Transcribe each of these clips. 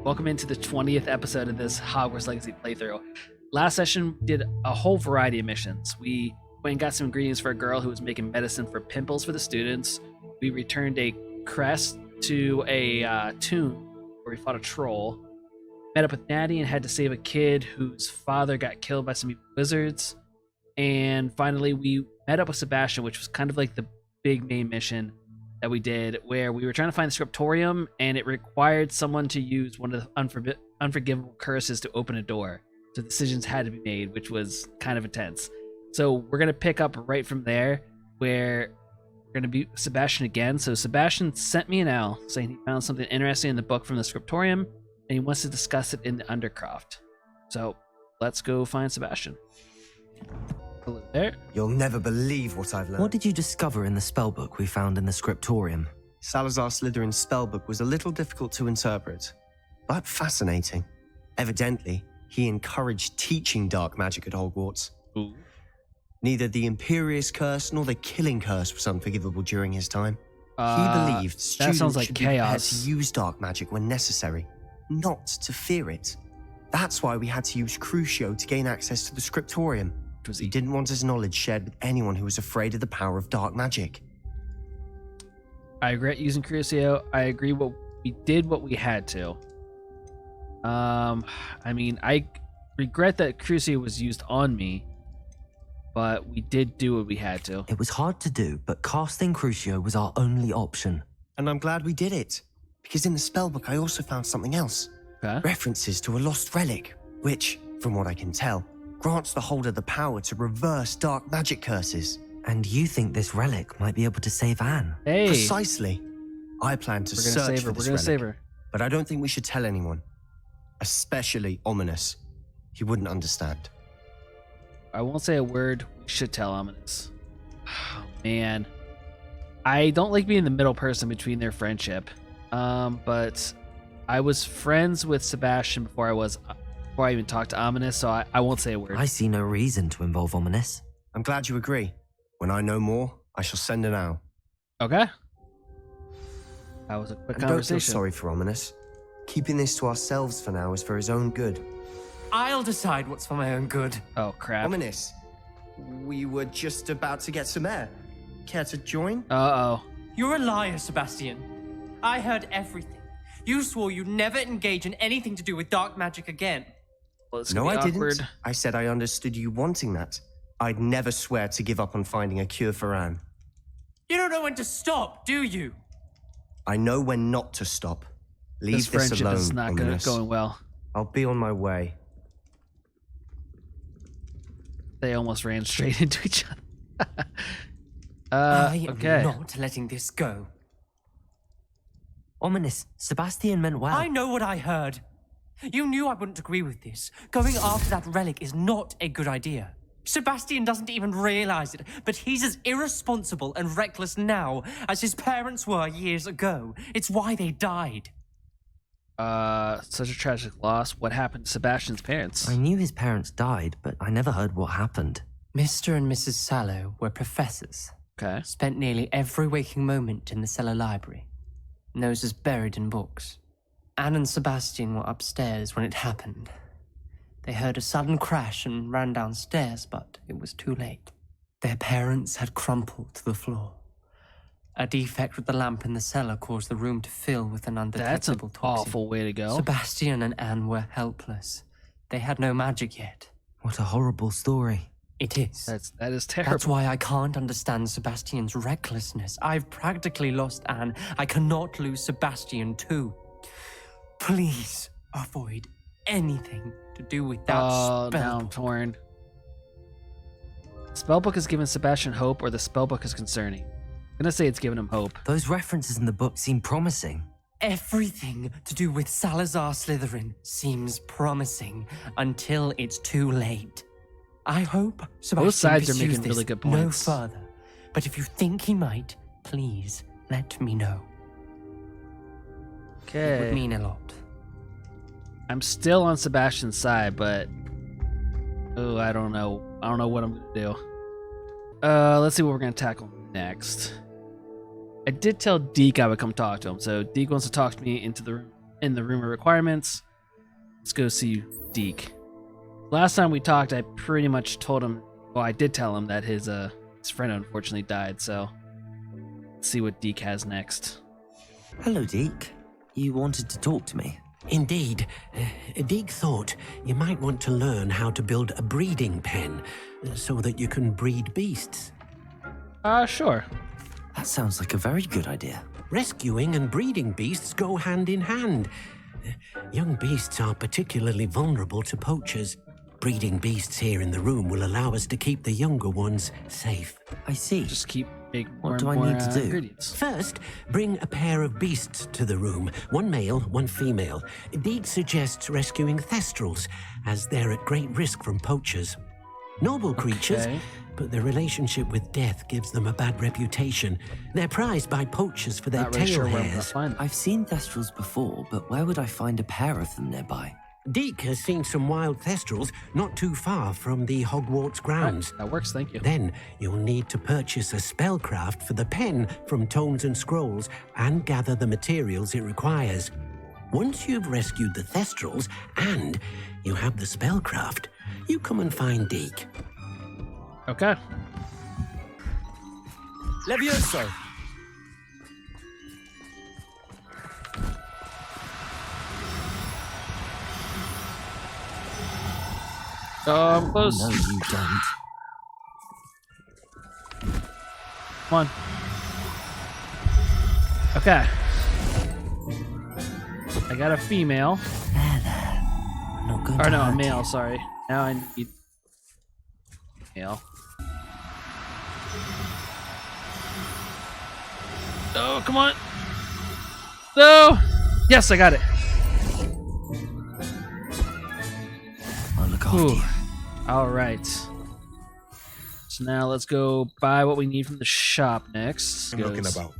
Welcome into the 20th episode of this Hogwarts Legacy playthrough. Last session did a whole variety of missions. We went and got some ingredients for a girl who was making medicine for pimples for the students. We returned a crest to a tomb where we fought a troll. Met up with Natty and had to save a kid whose father got killed by some evil wizards. And finally, we met up with Sebastian, which was kind of like the big main mission that we did, where we were trying to find the scriptorium, and it required someone to use one of the unforgivable curses to open a door. So decisions had to be made, which was kind of intense. So we're going to pick up right from there, where we're going to be Sebastian again. So Sebastian sent me an owl saying he found something interesting in the book from the scriptorium, and he wants to discuss it in the Undercroft. So let's go find Sebastian. Hello there. You'll never believe what I've learned. What did you discover in the spellbook we found in the scriptorium? Salazar Slytherin's spellbook was a little difficult to interpret, but fascinating. Evidently, he encouraged teaching dark magic at Hogwarts. Ooh. Neither the Imperious Curse nor the Killing Curse was unforgivable during his time. He believed students sounds like should be prepared chaos. to use dark magic when necessary, not to fear it. That's why we had to use Crucio to gain access to the scriptorium. He didn't want his knowledge shared with anyone who was afraid of the power of dark magic. I regret using Crucio. I agree we did what we had to. I mean, I regret that Crucio was used on me, but we did do what we had to. It was hard to do, but casting Crucio was our only option. And I'm glad we did it, because in the spellbook I also found something else. Okay. References to a lost relic, which, from what I can tell, grants the holder the power to reverse dark magic curses. And you think this relic might be able to save Anne? Hey, Precisely. I plan to we're gonna search save for her. this We're gonna relic, save her. but I don't think we should tell anyone. Especially Ominous. He wouldn't understand. I won't say a word. We should tell Ominous. Oh, man, I don't like being the middle person between their friendship. But I was friends with Sebastian before I even talked to Ominous, so I won't say a word. I see no reason to involve Ominous. I'm glad you agree. When I know more, I shall send an owl. Okay. That was a quick And don't conversation. feel sorry for Ominous. Keeping this to ourselves for now is for his own good. I'll decide what's for my own good. Oh, crap. Ominous, we were just about to get some air. Care to join? Uh-oh. You're a liar, Sebastian. I heard everything. You swore you'd never engage in anything to do with dark magic again. Well, it's No, gonna I be awkward. didn't. I said I understood you wanting that. I'd never swear to give up on finding a cure for Anne. You don't know when to stop, do you? I know when not to stop. This Leave this friendship alone, is not Ominous. going well. I'll be on my way. They almost ran straight into each other. I am okay. not letting this go. Ominous, Sebastian meant well. I know what I heard. You knew I wouldn't agree with this. Going after that relic is not a good idea. Sebastian doesn't even realize it, but he's as irresponsible and reckless now as his parents were years ago. It's why they died. Such a tragic loss. What happened to Sebastian's parents? I knew his parents died, but I never heard what happened. Mr. and Mrs. Sallow were professors. Okay. Spent nearly every waking moment in the cellar library. Noses buried in books. Anne and Sebastian were upstairs when it happened. They heard a sudden crash and ran downstairs, but it was too late. Their parents had crumpled to the floor. A defect with the lamp in the cellar caused the room to fill with an That's an undetectable toxin. awful way to go. Sebastian and Anne were helpless. They had no magic yet. What a horrible story. It is. That is terrible. That's why I can't understand Sebastian's recklessness. I've practically lost Anne. I cannot lose Sebastian too. Please avoid anything to do with that Oh, spell. now I'm torn. Spellbook has given Sebastian hope, or the spellbook is concerning. I'm gonna say it's given him hope. Those references in the book seem promising. Everything to do with Salazar Slytherin seems promising until it's too late. I hope Sebastian sides are pursues making this really good no points. further. But if you think he might, please let me know. It Okay. would mean a lot. I'm still on Sebastian's side, but I don't know. I don't know what I'm gonna do. Let's see what we're gonna tackle next. I did tell Deek I would come talk to him, so Deek wants to talk to me into the room in the room of requirements. Let's go see Deek. Last time we talked, I pretty much told him, well, I did tell him that his friend unfortunately died, so let's see what Deek has next. Hello, Deek. You wanted to talk to me? Indeed. Deek thought you might want to learn how to build a breeding pen so that you can breed beasts. Sure. That sounds like a very good idea. Rescuing and breeding beasts go hand in hand. Young beasts are particularly vulnerable to poachers. Breeding beasts here in the room will allow us to keep the younger ones safe. I see. Just keep making more What and do I more need to do? ingredients. First, bring a pair of beasts to the room. One male, one female. Deek suggests rescuing thestrals, as they're at great risk from poachers. Noble creatures, Okay. but their relationship with death gives them a bad reputation. They're prized by poachers for their Not really tail sure where I'm gonna hairs. find them. I've seen thestrals before, but where would I find a pair of them nearby? Deek has seen some wild thestrals not too far from the Hogwarts grounds. That works, thank you. Then you'll need to purchase a spellcraft for the pen from Tomes and Scrolls and gather the materials it requires. Once you've rescued the thestrals and you have the spellcraft, you come and find Deek. Okay. Levioso! I'm close. No, you don't. Come on. Okay. I got a female. I'm not going Or to no, a hurt male, you. sorry. Now I need male. Oh, come on. No! Yes, I got it. I'll look after Ooh. you. All right. So now let's go buy what we need from the shop next. I'm looking about.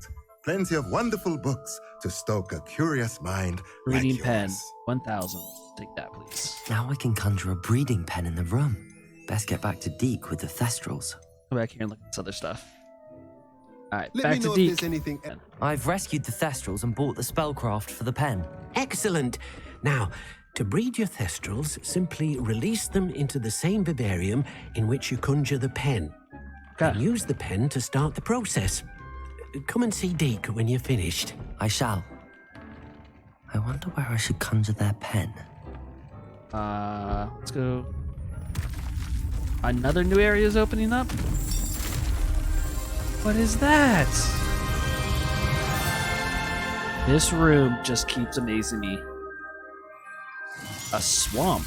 Plenty of wonderful books to stoke a curious mind. Reading like pen, yours. 1,000. Take that, please. Now I can conjure a breeding pen in the room. Best get back to Deek with the thestrals. Go back here and look at this other stuff. All right, Let back me to know if Deek. there's anything. I've rescued the thestrals and bought the spellcraft for the pen. Excellent. Now, to breed your thestrals, simply release them into the same vivarium in which you conjure the pen. Okay. And use the pen to start the process. Come and see Deek when you're finished. I shall. I wonder where I should conjure their pen. Let's go. Another new area is opening up. What is that? This room just keeps amazing me. A swamp.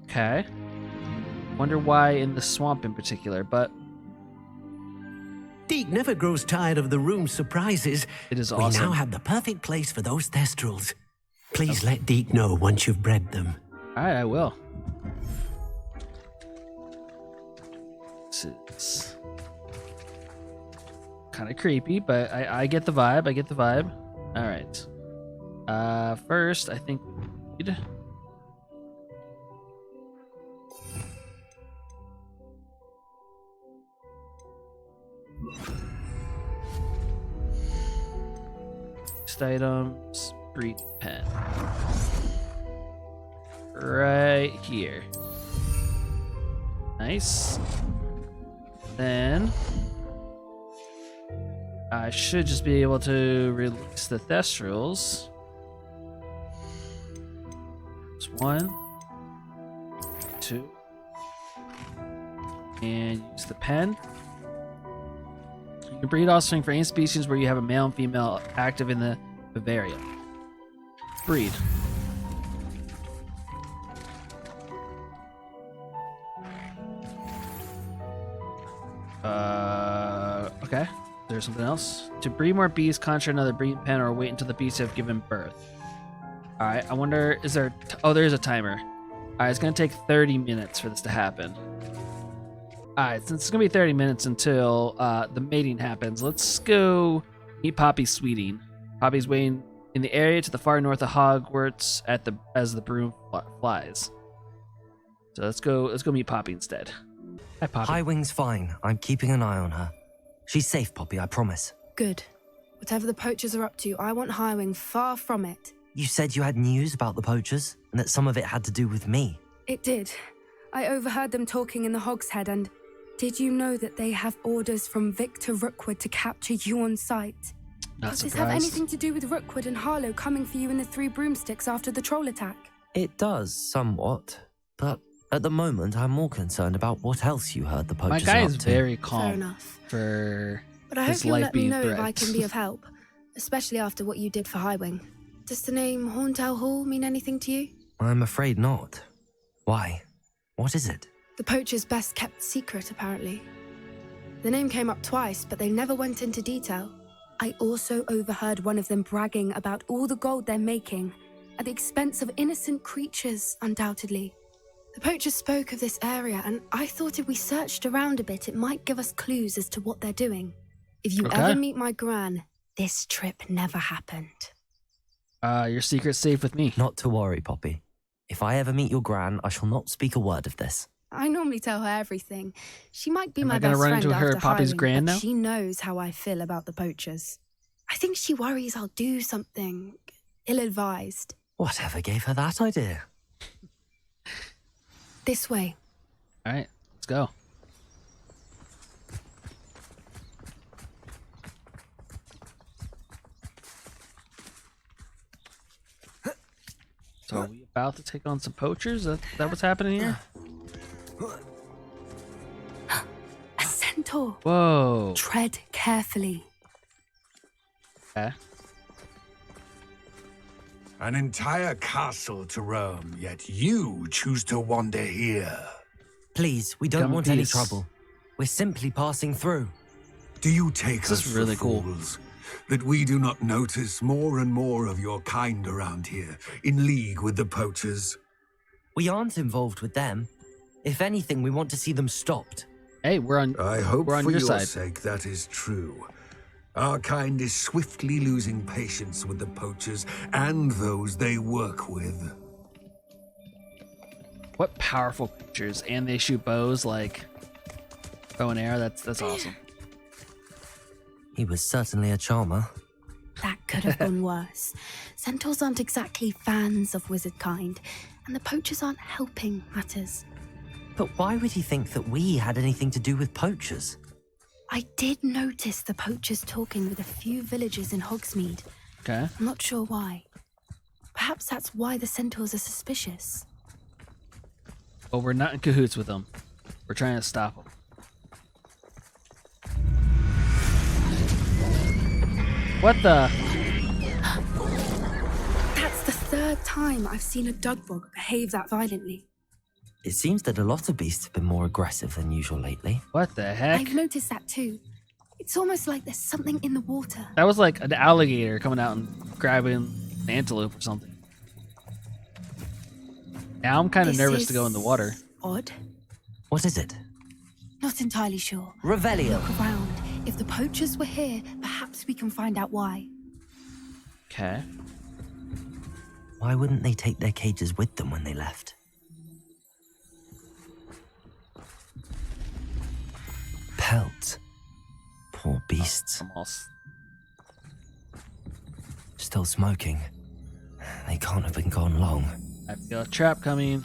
Okay. Wonder why in the swamp in particular, but Deek never grows tired of the room's surprises. it is We awesome. now have the perfect place for those thestrals. Please let Deek know once you've bred them. All right, I will. This is kind of creepy, but I get the vibe. I get the vibe. All right. First, I think we need next items, breed pen. Right here. Nice. Then I should just be able to release the thestrals. It's 1, 2, and use the pen. You can breed offspring for any species where you have a male and female active in the vivarium. Breed. Okay. There's something else. To breed more bees, conjure another breeding pen or wait until the bees have given birth. Alright, I wonder, is there... oh, there is a timer. Alright, it's going to take 30 minutes for this to happen. Alright, since it's going to be 30 minutes until the mating happens, let's go meet Poppy's sweeting. Poppy's waiting in the area to the far north of Hogwarts as the broom flies. So let's go meet Poppy instead. Hi, Poppy. High Wing's fine. I'm keeping an eye on her. She's safe, Poppy, I promise. Good. Whatever the poachers are up to, I want Highwing far from it. You said you had news about the poachers, and that some of it had to do with me. It did. I overheard them talking in the Hogshead, and did you know that they have orders from Victor Rookwood to capture you on sight? Not Does this surprised. have anything to do with Rookwood and Harlow coming for you in the Three Broomsticks after the troll attack? It does, somewhat. But at the moment, I'm more concerned about what else you heard the My poachers guy are is up to. very Fair calm enough. for But I his hope you'll life let me being know if I threatened. can be of help, especially after what you did for Highwing. Does the name Horntail Hall mean anything to you? I'm afraid not. Why? What is it? The poacher's best kept secret, apparently. The name came up twice, but they never went into detail. I also overheard one of them bragging about all the gold they're making, at the expense of innocent creatures, undoubtedly. The poacher spoke of this area, and I thought if we searched around a bit, it might give us clues as to what they're doing. If you Okay. ever meet my gran, this trip never happened. Your secret's safe with me. Not to worry, Poppy. If I ever meet your gran, I shall not speak a word of this. I normally tell her everything. She might be Am my I gonna best run friend into her after Poppy's Highwing, gran but now? she knows how I feel about the poachers. I think she worries I'll do something ill-advised. Whatever gave her that idea? This way. All right, let's go. So are we about to take on some poachers? That what's happening here? A centaur. Whoa. Tread carefully. Okay. An entire castle to roam, yet you choose to wander here. Please, we don't Come in want any peace. trouble. We're simply passing through. Do you take This us is really for cool. fools? That we do not notice more and more of your kind around here, in league with the poachers? We aren't involved with them. If anything, we want to see them stopped. Hey, we're on. I hope We're on for your your side. sake that is true. Our kind is swiftly losing patience with the poachers and those they work with. What powerful creatures, and they shoot bows like bow and arrow. That's awesome. He was certainly a charmer. That could have gone worse. Centaurs aren't exactly fans of wizard kind, and the poachers aren't helping matters. But why would he think that we had anything to do with poachers? I did notice the poachers talking with a few villagers in Hogsmeade. Okay. I'm not sure why. Perhaps that's why the centaurs are suspicious. Well, we're not in cahoots with them. We're trying to stop them. What the? That's the third time I've seen a dugbog behave that violently. It seems that a lot of beasts have been more aggressive than usual lately. What the heck? I've noticed that too. It's almost like there's something in the water. That was like an alligator coming out and grabbing an antelope or something. Now I'm kind of This nervous to go in the is water. Odd. What is it? Not entirely sure. Revelio. Look around. If the poachers were here, perhaps we can find out why. Okay. Why wouldn't they take their cages with them when they left? Pelt. Poor beasts. Almost. Still smoking. They can't have been gone long. I feel a trap coming.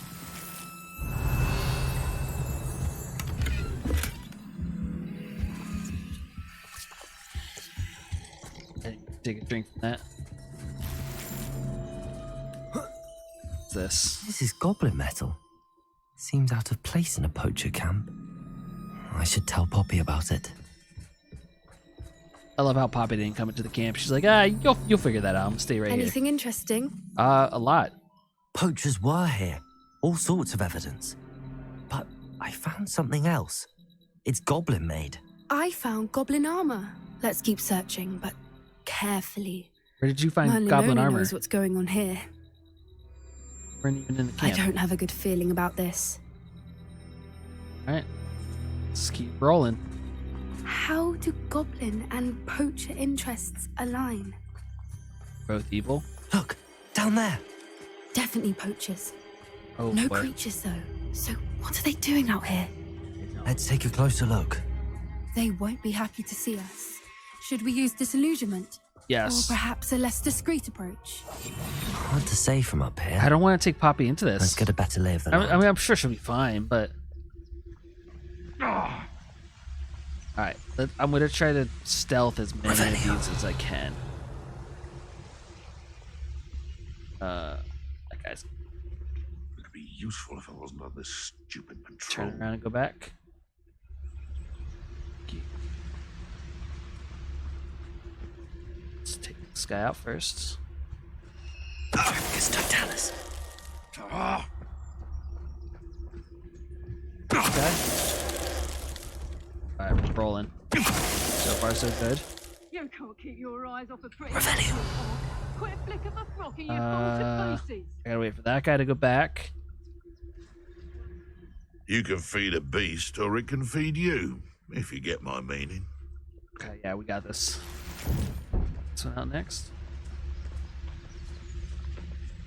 Take a drink from that. What's this? This is goblin metal. Seems out of place in a poacher camp. I should tell Poppy about it. I love how Poppy didn't come into the camp. She's like, you'll figure that out. I'm gonna stay right Anything interesting? here. A lot. Poachers were here. All sorts of evidence. But I found something else. It's goblin made. I found goblin armor. Let's keep searching, but carefully. Where did you find Only goblin Noni armor? knows what's going on here. We weren't even in the I camp. don't have a good feeling about this. All right, let's keep rolling. How do goblin and poacher interests align? Both evil. Look, down there. Definitely poachers. Oh No boy. creatures, though. So what are they doing out here? Let's take a closer look. They won't be happy to see us. Should we use disillusionment? Yes. Or perhaps a less discreet approach? Hard to say from up here. I don't want to take Poppy into this. Let's get a better lay of the I land. mean, I'm sure she'll be fine, but... Alright, I'm going to try to stealth as many of these as I can. That guy's... It'd be useful if I wasn't on this stupid patrol. Turn around and go back. Let's take this guy out first. Focus Totalis. Alright, we're rolling. So far, so good. You can't keep your eyes off a pretty Revelio. Quit a flick of a frock and you fall to pieces. I gotta wait for that guy to go back. You can feed a beast, or it can feed you, if you get my meaning. Okay, yeah, we got this. This one out next.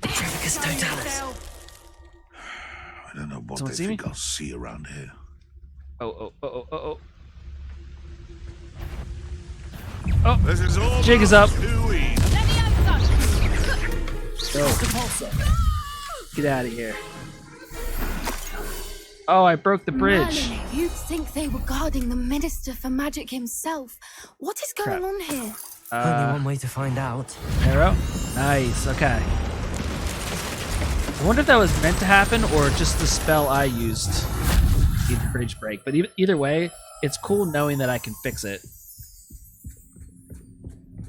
Focus Totalis. I don't know what Someone they see me? think I'll see around here. Oh. This is all Jig is up. too easy. Go. Get out of here. Oh, I broke the bridge. Merlin, you'd think they were guarding the Minister for Magic himself. What is going on here? Only one way to find out. Arrow. Nice. Okay. I wonder if that was meant to happen or just the spell I used made the bridge break. But either way, it's cool knowing that I can fix it.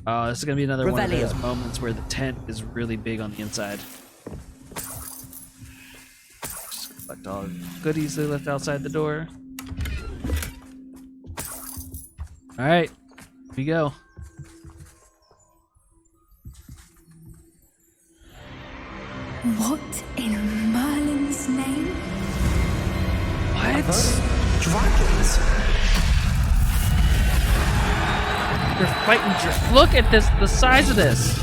Oh, this is gonna be another one of those moments where the tent is really big on the inside. Just collect all the goodies they left outside the door. All right, here we go. What in Merlin's name? What? Dragons? They're fighting. Look at this. The size of this.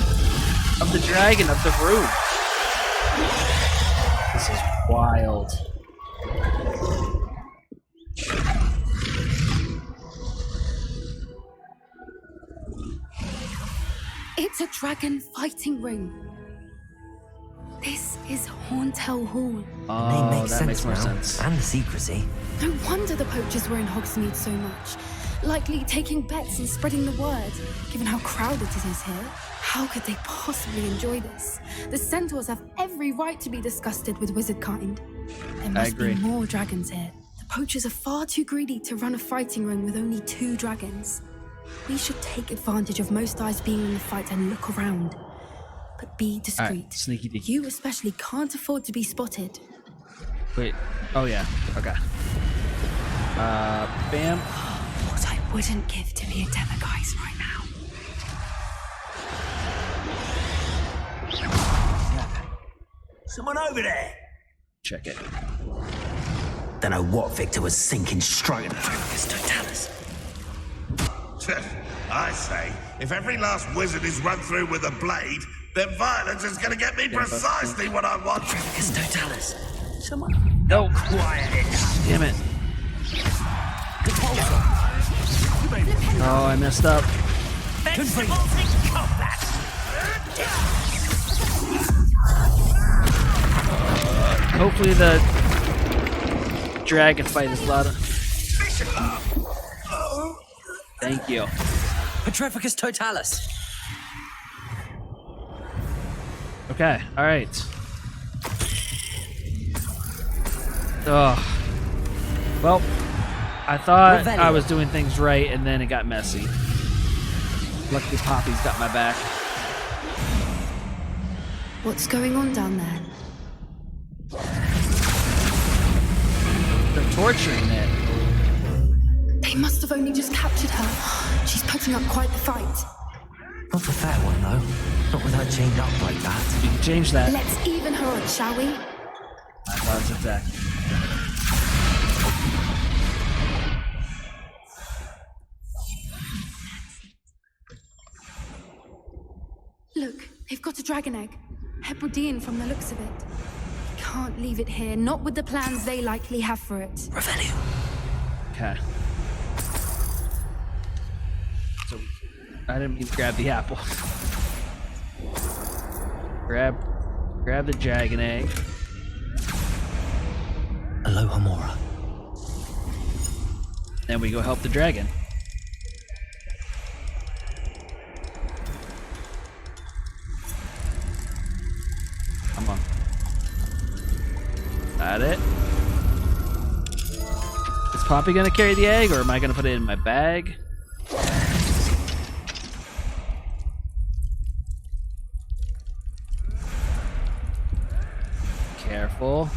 Of the dragon. Of the room. This is wild. It's a dragon fighting ring. This is Hauntel Hall. Name Oh, makes that sense makes more now. sense. And the secrecy. No wonder the poachers were in Hogsmeade so much. Likely taking bets and spreading the word, given how crowded it is here. How could they possibly enjoy this? The centaurs have every right to be disgusted with wizard kind. There must be agree. more dragons here. The poachers are far too greedy to run a fighting ring with only 2 dragons. We should take advantage of most eyes being in the fight and look around. But be discreet. Alright, sneaky deaky. You especially can't afford to be spotted. Wait. Oh, yeah. Okay. Bam. What I wouldn't give to be a Demiguise right now. Someone over there. Check it. Don't know what Victor was thinking straight at Focus Totalis. I say, if every last wizard is run through with a blade, then violence is going to get me precisely what I want. Focus Totalis. No. Damn it. Oh, I messed up. Hopefully the dragon fight is a lot of... Thank you. Petrificus Totalis. Okay, alright. Oh. Well, I thought I was doing things right and then it got messy. Luckily Poppy's got my back. What's going on down there? They're torturing it. They must have only just captured her. She's putting up quite the fight. Not a fair one, though. Not with her chained up like that. We can change that. Let's even her odds, shall we? I thought it was attack. Look, they've got a dragon egg. Hebridean from the looks of it. Can't leave it here, not with the plans they likely have for it. Revelio. Okay. So I didn't mean to grab the apple. Grab the dragon egg. Aloha Mora. Then we go help the dragon. Come on. Got it. Is Poppy gonna carry the egg, or am I gonna put it in my bag? Careful.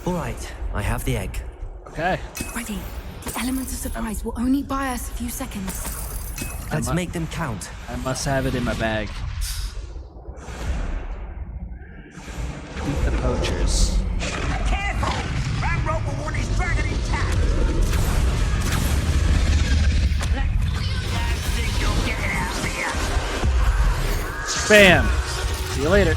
All right, I have the egg. Okay. Ready. The elements of surprise will only buy us a few seconds. Let's make them count. I must have it in my bag. Beat the poachers. Careful! That rope will want his dragon intact! I think you'll get it out of here! Bam! See you later.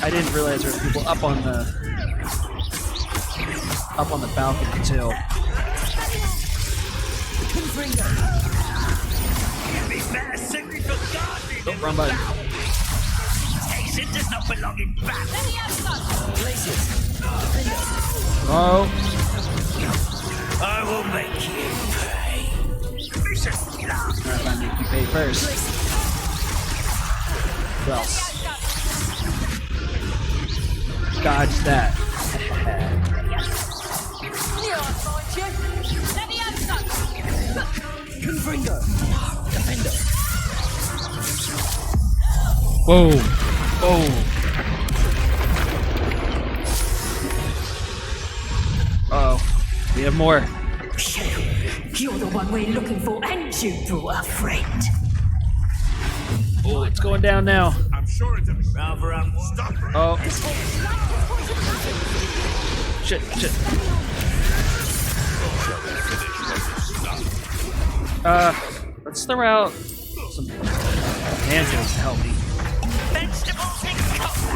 I didn't realize there were people up on the balcony too. Don't run by. It does not belong in battle. Oh. I will make you pay. Listen, If I make you pay first. Who else? Dodge that. Whoa. Whoa. Uh-oh. We have more. You're the one we're looking for, and you brought a friend. Oh, it's going down now. I'm sure it's a Stop. Oh. Shit, shit. Let's throw out some anvils to help me. Vegetables in combat.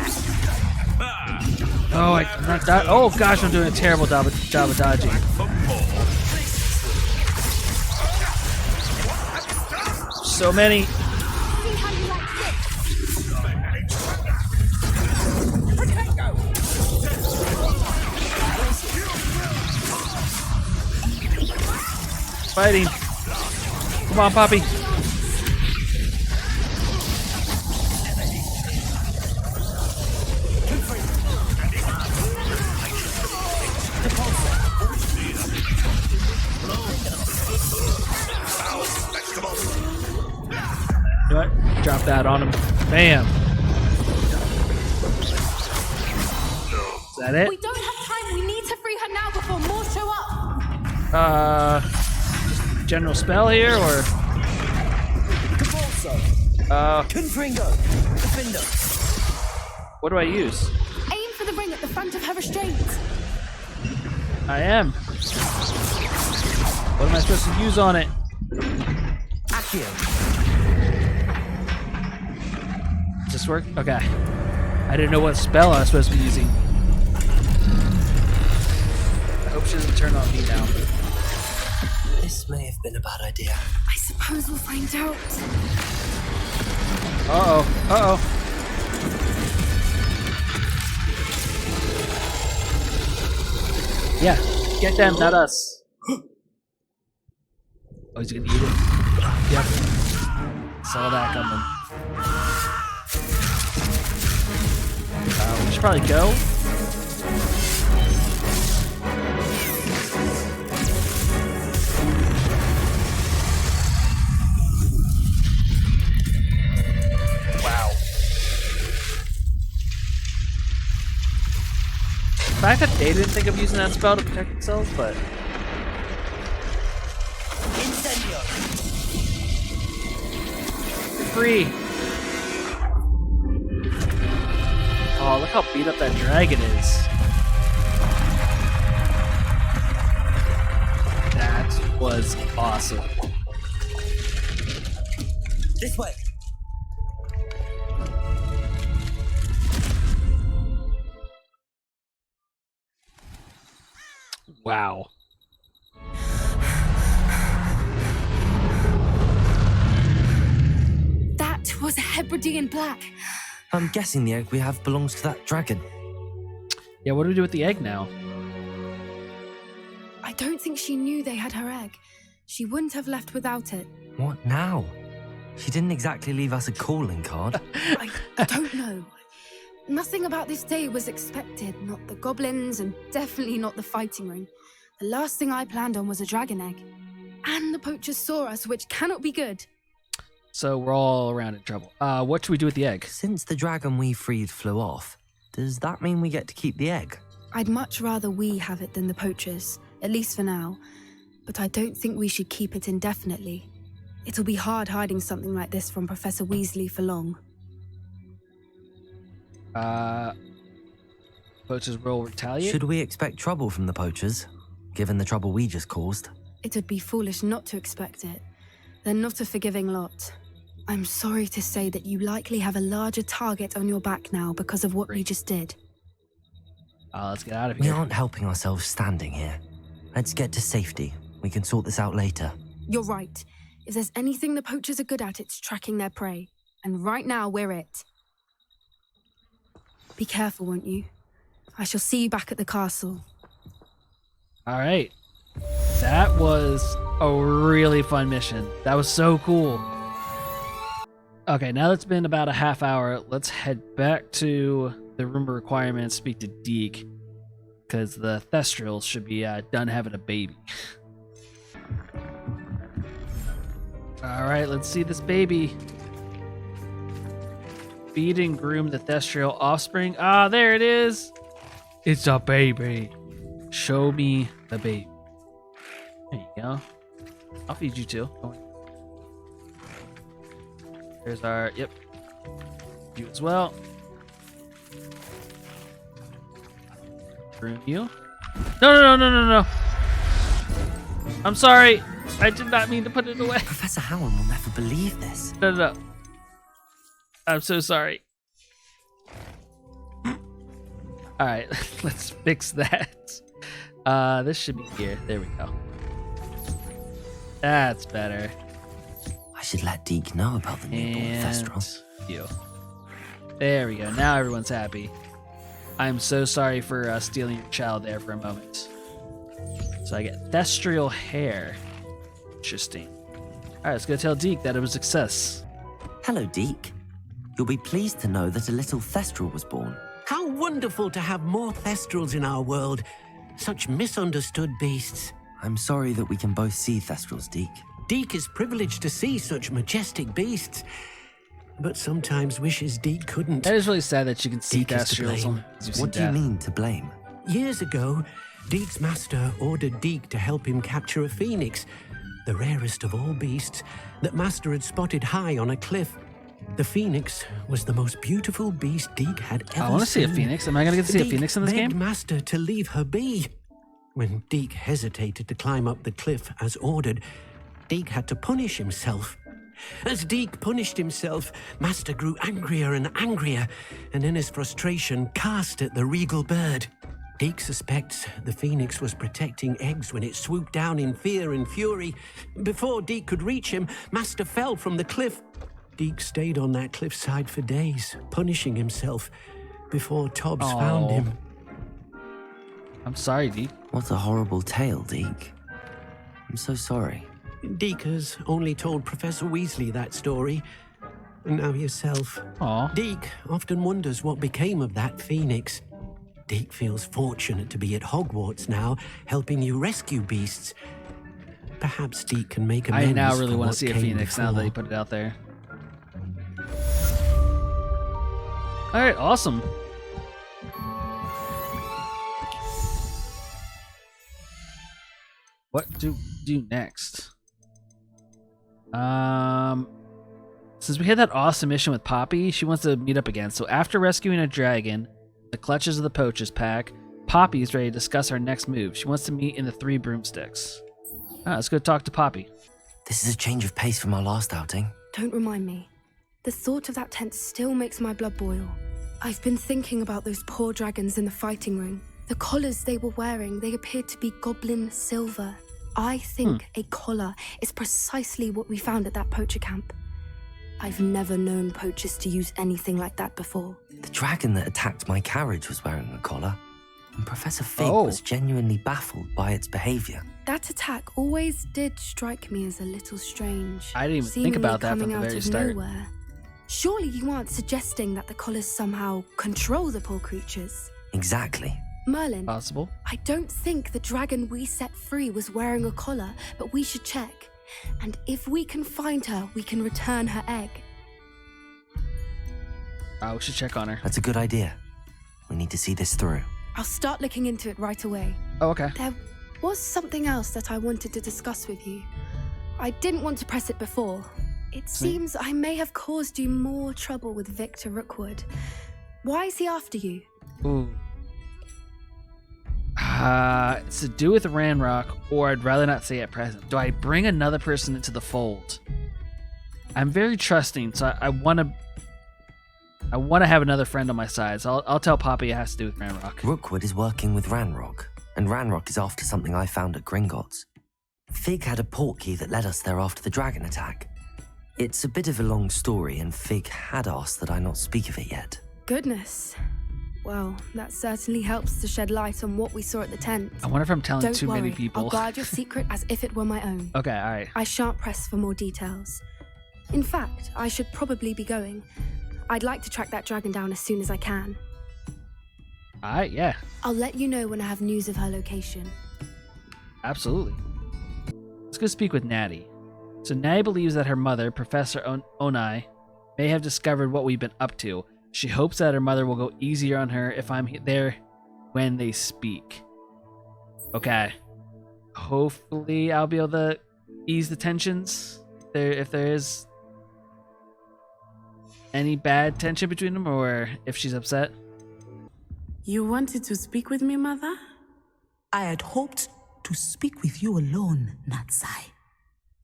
Oh, I'm not that. Oh gosh, I'm doing a terrible job of dodging. So many. Fighting. Come on, Poppy. You know what? Drop that on him. Bam. Is that it? We don't have time. We need to free her now before more show up. Just general spell here, or? What do I use? Aim for the ring at the front of her restraint. I am. What am I supposed to use on it? Does this work? Okay. I didn't know what spell I was supposed to be using. I hope she doesn't turn on me now. This may have been a bad idea. I suppose we'll find out. Uh-oh. Uh-oh. Yeah. Get them, not us. Oh, he's gonna eat it? Yep. Saw that coming. We should probably go. Wow. The fact that they didn't think of using that spell to protect themselves, but... You're free! Oh, look how beat up that dragon is. That was awesome. This way. Wow. That was a Hebridean black. I'm guessing the egg we have belongs to that dragon. Yeah, what do we do with the egg now? I don't think she knew they had her egg. She wouldn't have left without it. What now? She didn't exactly leave us a calling card. I don't know. Nothing about this day was expected. Not the goblins, and definitely not the fighting ring. The last thing I planned on was a dragon egg. And the poachers saw us, which cannot be good. So we're all around in trouble. What should we do with the egg? Since the dragon we freed flew off, does that mean we get to keep the egg? I'd much rather we have it than the poachers, at least for now. But I don't think we should keep it indefinitely. It'll be hard hiding something like this from Professor Weasley for long. Poachers will retaliate? Should we expect trouble from the poachers, given the trouble we just caused? It would be foolish not to expect it. They're not a forgiving lot. I'm sorry to say that you likely have a larger target on your back now because of what we just did. Let's get out of We here. aren't helping ourselves standing here. Let's get to safety. We can sort this out later. You're right. If there's anything the poachers are good at, it's tracking their prey. And right now, we're it. Be careful, won't you? I shall see you back at the castle. All right. That was a really fun mission. That was so cool. Okay, now that it's been about a half hour, let's head back to the room of requirements, speak to Deek, because the Thestrals should be done having a baby. All right, let's see this baby. Feed and groom the Thestral offspring. Ah, there it is. It's a baby. Show me the baby. There you go. I'll feed you too. Go on. There's our, yep. You as well. Groom you. No. I'm sorry. I did not mean to put it away. Professor Howard will never believe this. No. I'm so sorry. All right, let's fix that. This should be here. There we go. That's better. I should let Deek know about the newborn Thestral. You. There we go. Now everyone's happy. I'm so sorry for stealing your child there for a moment. So I get Thestral hair. Interesting. All right, let's go tell Deek that it was a success. Hello, Deek. You'll be pleased to know that a little Thestral was born. How wonderful to have more Thestrals in our world. Such misunderstood beasts. I'm sorry that we can both see Thestrals, Deek. Deek is privileged to see such majestic beasts, but sometimes wishes Deek couldn't. That is really sad that you can see Deek is to Thestrals. blame. What do you mean to blame? Years ago, Deek's master ordered Deek to help him capture a phoenix, the rarest of all beasts that master had spotted high on a cliff. The phoenix was the most beautiful beast Deek had ever seen. I want to see a phoenix. Am I going to get to see a phoenix in this begged game? master to leave her be. When Deek hesitated to climb up the cliff as ordered, Deek had to punish himself. As Deek punished himself, master grew angrier and angrier, and in his frustration cast at the regal bird. Deek suspects the phoenix was protecting eggs when it swooped down in fear and fury. Before Deek could reach him, master fell from the cliff. Deek stayed on that cliffside for days, punishing himself, before Tobbs found him. I'm sorry, Deek. What a horrible tale, Deek. I'm so sorry. Deek has only told Professor Weasley that story, and now yourself. Deek often wonders what became of that phoenix. Deek feels fortunate to be at Hogwarts now, helping you rescue beasts. Perhaps Deek can make amends. I now really for want what to see a came phoenix now that before. you put it out there. All right, awesome. What do we do next? Since we had that awesome mission with Poppy, she wants to meet up again. So after rescuing a dragon, the clutches of the poachers pack, Poppy is ready to discuss our next move. She wants to meet in the Three Broomsticks. Let's go talk to Poppy. This is a change of pace from our last outing. Don't remind me. The thought of that tent still makes my blood boil. I've been thinking about those poor dragons in the fighting ring. The collars they were wearing, they appeared to be goblin silver. I think a collar is precisely what we found at that poacher camp. I've never known poachers to use anything like that before. The dragon that attacked my carriage was wearing a collar, and Professor Fig was genuinely baffled by its behavior. That attack always did strike me as a little strange. I didn't even think about that from coming the out very of start. nowhere. Surely you aren't suggesting that the collars somehow control the poor creatures? Exactly. Merlin, Possible. I don't think the dragon we set free was wearing a collar, but we should check. And if we can find her, we can return her egg. We should check on her. That's a good idea. We need to see this through. I'll start looking into it right away. Oh, okay. There was something else that I wanted to discuss with you. I didn't want to press it before. It seems I may have caused you more trouble with Victor Rookwood. Why is he after you? Ooh. It's to do with Ranrock, or I'd rather not say at present. Do I bring another person into the fold? I'm very trusting, so I want to have another friend on my side. So I'll tell Poppy it has to do with Ranrock. Rookwood is working with Ranrock, and Ranrock is after something I found at Gringotts. Fig had a portkey that led us there after the dragon attack. It's a bit of a long story, and Fig had asked that I not speak of it yet. Goodness. Well, that certainly helps to shed light on what we saw at the tent. I wonder if I'm telling Don't too worry, many people. I'll guard your secret as if it were my own. Okay, all right. I shan't press for more details. In fact, I should probably be going. I'd like to track that dragon down as soon as I can. All right, yeah. I'll let you know when I have news of her location. Absolutely. Let's go speak with Natty. So Natty believes that her mother, Professor Onai, may have discovered what we've been up to. She hopes that her mother will go easier on her if I'm there when they speak. Okay. Hopefully I'll be able to ease the tensions if there is any bad tension between them, or if she's upset. You wanted to speak with me, Mother? I had hoped to speak with you alone, Natsai.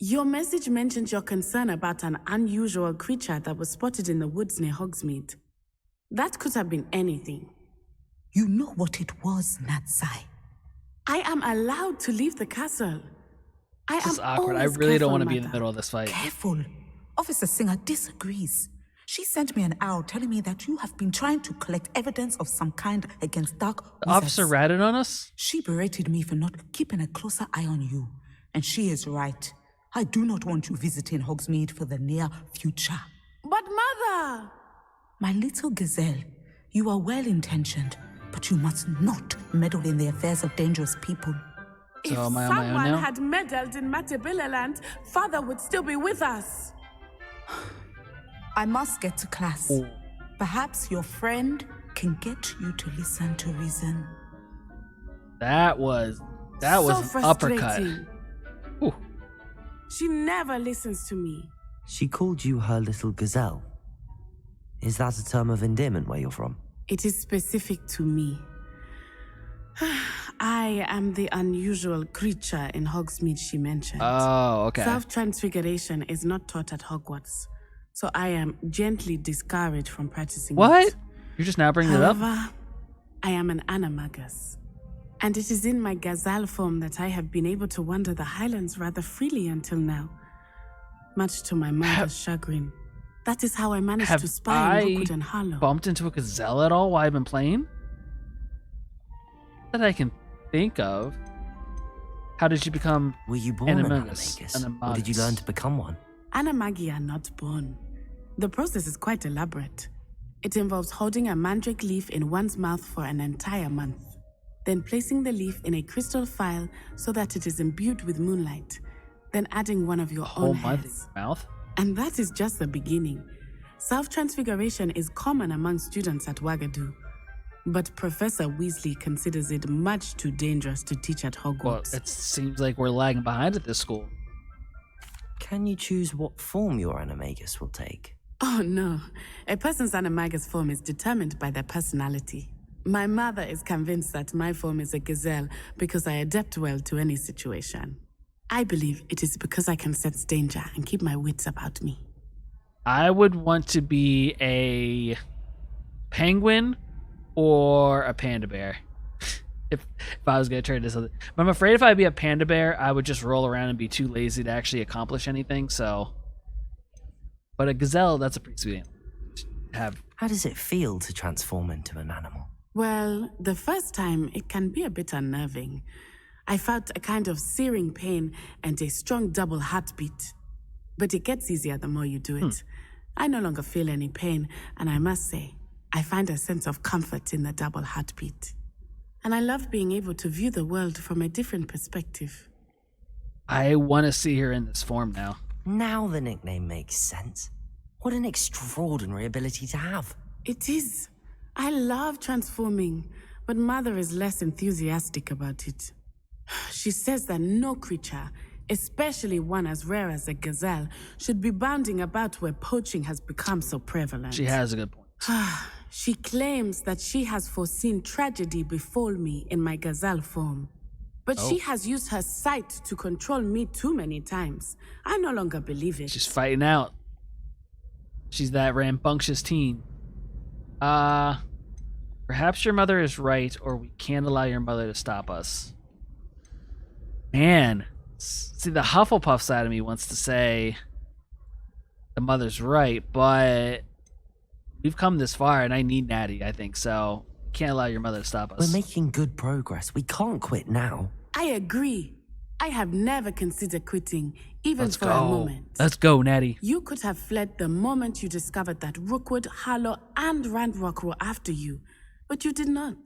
Your message mentioned your concern about an unusual creature that was spotted in the woods near Hogsmeade. That could have been anything. You know what it was, Natsai. I am allowed to leave the castle. This is awkward. I really don't want to be in the middle of this fight. Careful. Officer Singer disagrees. She sent me an owl telling me that you have been trying to collect evidence of some kind against dark wizards. The officer ratted on us? She berated me for not keeping a closer eye on you. And she is right. I do not want you visiting Hogsmeade for the near future. But Mother! My little gazelle, you are well-intentioned, but you must not meddle in the affairs of dangerous people. If someone had meddled in Matabeleland, Father would still be with us. I must get to class. Ooh. Perhaps your friend can get you to listen to reason. That was an uppercut. Ooh. She never listens to me. She called you her little gazelle. Is that a term of endearment where you're from? It is specific to me. I am the unusual creature in Hogsmeade she mentioned. Oh, okay. Self-transfiguration is not taught at Hogwarts, so I am gently discouraged from practicing What? it. You're just now bringing it up? However, I am an animagus, and it is in my gazelle form that I have been able to wander the Highlands rather freely until now, much to my mother's chagrin. That is how I managed to spy on Rookwood and Harlow. Bumped into a gazelle at all while I've been playing? That I can think of. How did you become Were you born an animagus? Or did you learn to become one? Animagi are not born. The process is quite elaborate. It involves holding a mandrake leaf in one's mouth for an entire month, then placing the leaf in a crystal phial so that it is imbued with moonlight, then adding one of your own hairs. Mouth? And that is just the beginning. Self-transfiguration is common among students at Wagadu, but Professor Weasley considers it much too dangerous to teach at Hogwarts. Well, it seems like we're lagging behind at this school. Can you choose what form your animagus will take? Oh no, a person's animagus form is determined by their personality. My mother is convinced that my form is a gazelle because I adapt well to any situation. I believe it is because I can sense danger and keep my wits about me. I would want to be a penguin or a panda bear. if I was gonna turn into something. But I'm afraid if I'd be a panda bear, I would just roll around and be too lazy to actually accomplish anything. So, but a gazelle, that's a pretty sweet animal to have. How does it feel to transform into an animal? Well, the first time it can be a bit unnerving. I felt a kind of searing pain and a strong double heartbeat. But it gets easier the more you do it. I no longer feel any pain, and I must say, I find a sense of comfort in the double heartbeat. And I love being able to view the world from a different perspective. I want to see her in this form now. Now the nickname makes sense. What an extraordinary ability to have. It is. I love transforming, but Mother is less enthusiastic about it. She says that no creature, especially one as rare as a gazelle, should be bounding about where poaching has become so prevalent. She has a good point. She claims that she has foreseen tragedy befall me in my gazelle form. But she has used her sight to control me too many times. I no longer believe it. She's fighting out. She's that rambunctious teen. Perhaps your mother is right, or we can't allow your mother to stop us. Man, see, the Hufflepuff side of me wants to say the mother's right, but we've come this far, and I need Natty, I think, so can't allow your mother to stop us. We're making good progress. We can't quit now. I agree. I have never considered quitting, even for a moment. Let's go, Natty. You could have fled the moment you discovered that Rookwood, Harlow, and Ranrock were after you, but you did not.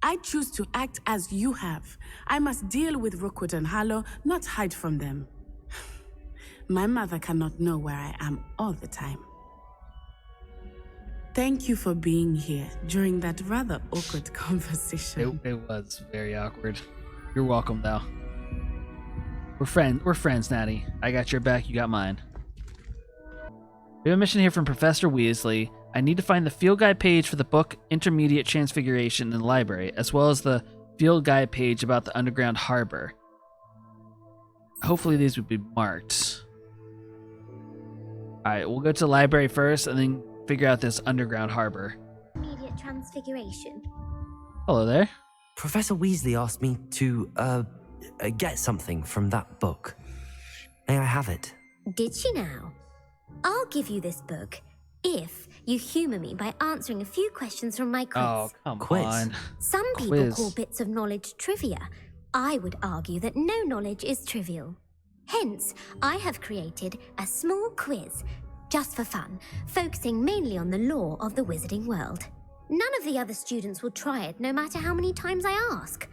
I choose to act as you have. I must deal with Rookwood and Harlow, not hide from them. My mother cannot know where I am all the time. Thank you for being here during that rather awkward conversation. It was very awkward. You're welcome, though. We're friends, Natty. I got your back, you got mine. We have a mission here from Professor Weasley. I need to find the field guide page for the book Intermediate Transfiguration in the library, as well as the field guide page about the underground harbor. Hopefully these would be marked. Alright, we'll go to the library first and then figure out this underground harbor. Intermediate Transfiguration. Hello there. Professor Weasley asked me to, get something from that book. May I have it? Did she now? I'll give you this book if you humor me by answering a few questions from my quiz. Oh, come on. Some people call bits of knowledge trivia. I would argue that no knowledge is trivial. Hence, I have created a small quiz, just for fun, focusing mainly on the lore of the wizarding world. None of the other students will try it, no matter how many times I ask.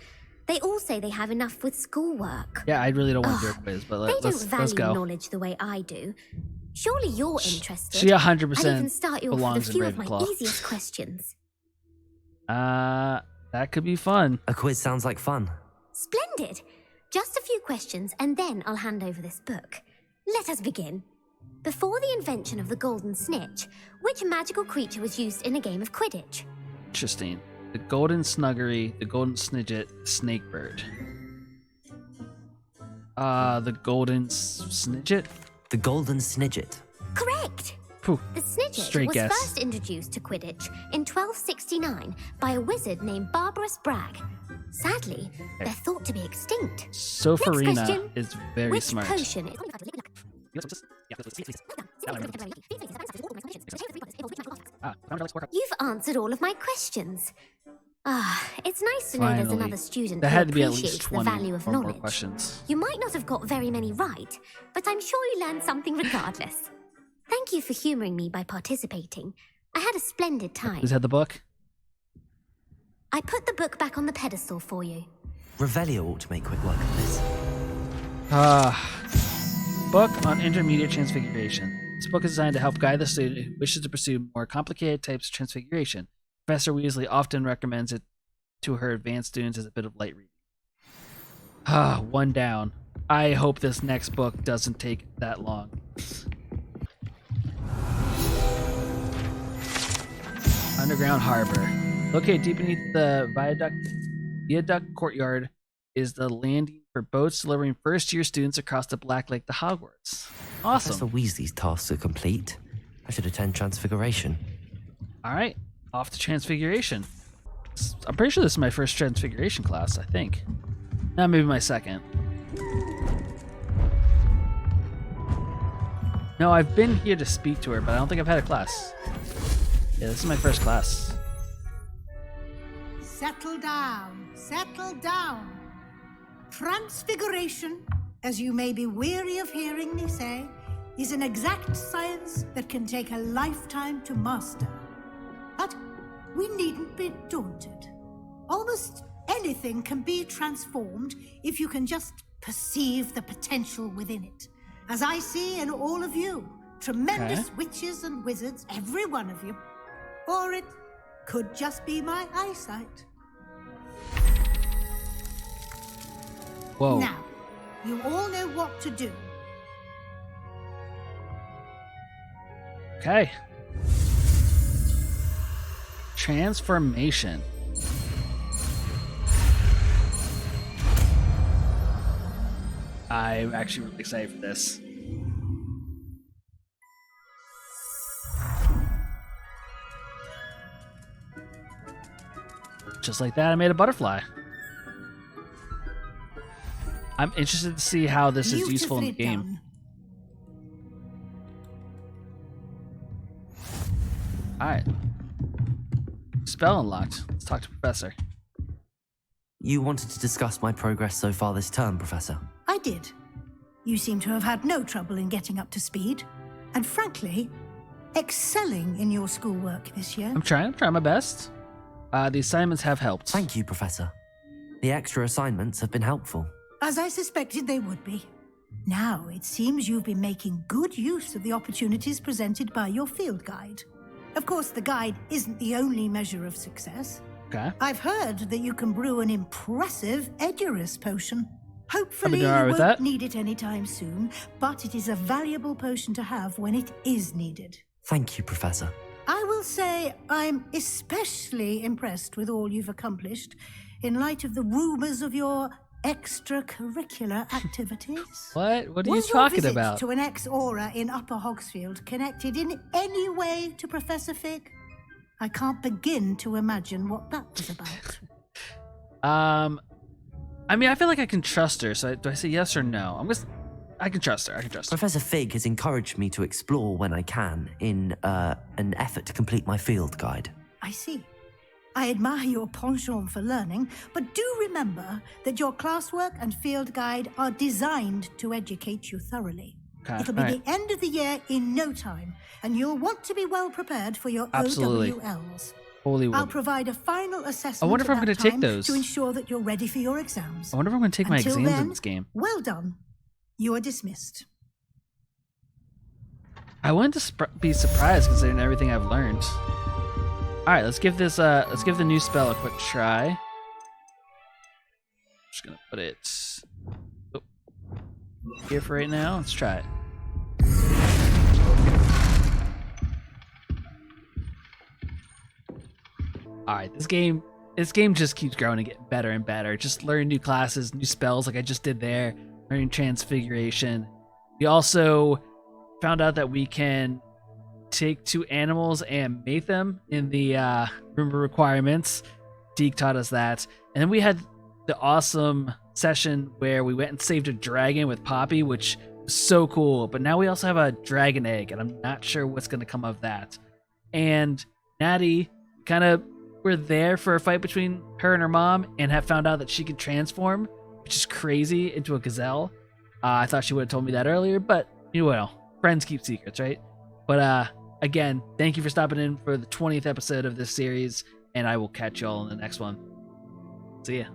They all say they have enough with schoolwork. Yeah, I really don't want to do a quiz, but let's go. They don't value knowledge the way I do. Surely you're interested. She 100% I'll even start you off with a few of my Ravenclaw. easiest questions. That could be fun. A quiz sounds like fun. Splendid. Just a few questions, and then I'll hand over this book. Let us begin. Before the invention of the golden snitch, which magical creature was used in a game of Quidditch? Interesting. The golden snuggery, the golden snidget, snakebird. The golden snidget? The golden snidget. Correct! Phew. The snidget was first introduced to Quidditch in 1269 by a wizard named Barbarous Bragg. Sadly, they're thought to be extinct. Sophorina is very Which smart. potion is... You've answered all of my questions. It's nice to know there's another student There who had to be at appreciates least the 20 value of or more knowledge. questions. You might not have got very many right, but I'm sure you learned something regardless. Thank you for humoring me by participating. I had a splendid time. Who's had the book? I put the book back on the pedestal for you. Revelio ought to make quick work of this. Book on Intermediate Transfiguration. This book is designed to help guide the student who wishes to pursue more complicated types of transfiguration. Professor Weasley often recommends it to her advanced students as a bit of light reading. One down. I hope this next book doesn't take that long. Underground Harbor. Located deep beneath the viaduct courtyard is the landing for boats delivering first-year students across the Black Lake to Hogwarts. Awesome. Professor Weasley's tasks are complete. I should attend Transfiguration. All right, off to Transfiguration. I'm pretty sure this is my first transfiguration class, I think. Now maybe my second. No, I've been here to speak to her, but I don't think I've had a class. Yeah, this is my first class. Settle down, settle down. Transfiguration, as you may be weary of hearing me say, is an exact science that can take a lifetime to master. But we needn't be daunted. Almost anything can be transformed if you can just perceive the potential within it. As I see in all of you, tremendous witches and wizards, every one of you. Or it could just be my eyesight. Whoa. Now, you all know what to do. Okay. Transformation. I'm actually really excited for this. Just like that, I made a butterfly. I'm interested to see how this is useful in the game. Alright. Spell unlocked. Let's talk to Professor. You wanted to discuss my progress so far this term, Professor? I did. You seem to have had no trouble in getting up to speed. And frankly, excelling in your schoolwork this year. I'm trying my best. The assignments have helped. Thank you, Professor. The extra assignments have been helpful. As I suspected they would be. Now, it seems you've been making good use of the opportunities presented by your field guide. Of course, the guide isn't the only measure of success. Okay. I've heard that you can brew an impressive Edurus potion. Hopefully you with won't that. need it anytime soon, but it is a valuable potion to have when it is needed. Thank you, Professor. I will say I'm especially impressed with all you've accomplished in light of the rumors of your extracurricular activities. What? What are you Was your talking visit about? to an ex-aura in Upper Hogsfield connected in any way to Professor Fig? I can't begin to imagine what that was about. I mean, I feel like I can trust her. So do I say yes or no? I can trust her. Professor Fig has encouraged me to explore when I can in an effort to complete my field guide. I see. I admire your penchant for learning, but do remember that your classwork and field guide are designed to educate you thoroughly. Okay, It'll be alright. the end of the year in no time, and you'll want to be well prepared for your Absolutely. OWLs. Holy I'll wood. provide a final assessment I wonder if at I'm that gonna take time those. to ensure that you're ready for your exams. I wonder if I'm going to take my Until exams then, in this game. Well done. You are dismissed. I wouldn't be surprised considering everything I've learned. All right, let's give the new spell a quick try. Just gonna put it here for right now. Let's try it. All right, this game just keeps growing and getting better and better. Just learn new classes, new spells, like I just did there. Learning Transfiguration. We also found out that we can take two animals and mate them in the room of requirements. Deek taught us that. And then we had the awesome session where we went and saved a dragon with Poppy, which was so cool. But now we also have a dragon egg, and I'm not sure what's going to come of that. And Natty kind of were there for a fight between her and her mom and have found out that she can transform, which is crazy, into a gazelle. I thought she would have told me that earlier, but you know, friends keep secrets, right? But again, thank you for stopping in for the 20th episode of this series, and I will catch y'all in the next one. See ya.